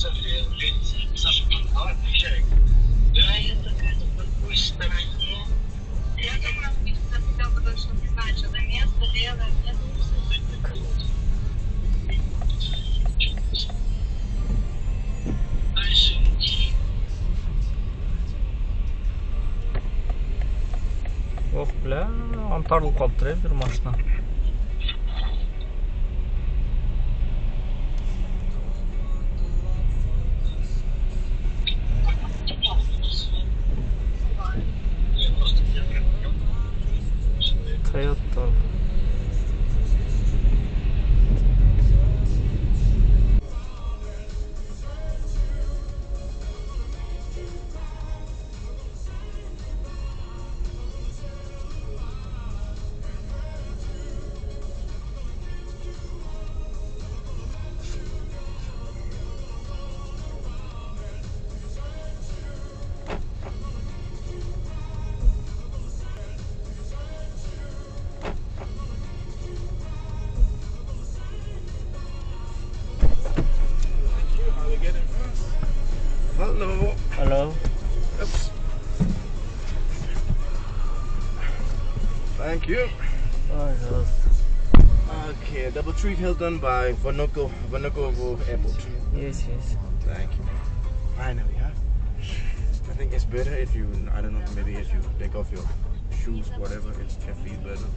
Давай, приезжай. Да, я такая на другой стороне. Я думаю, что хотел бы, что не знаю, что за место, левое. Я думаю, что это дальше иди. Ох, бля, антарылып калыптыр бир машина. Тойота. Hello. Hello. Oops. Thank you. Oh, yes. Okay, double tree hill done by Vanuko Airport. Yes, yes. Thank you. Finally, huh? I think it's better if you, I don't know, maybe if you take off your shoes, whatever, it can feel better.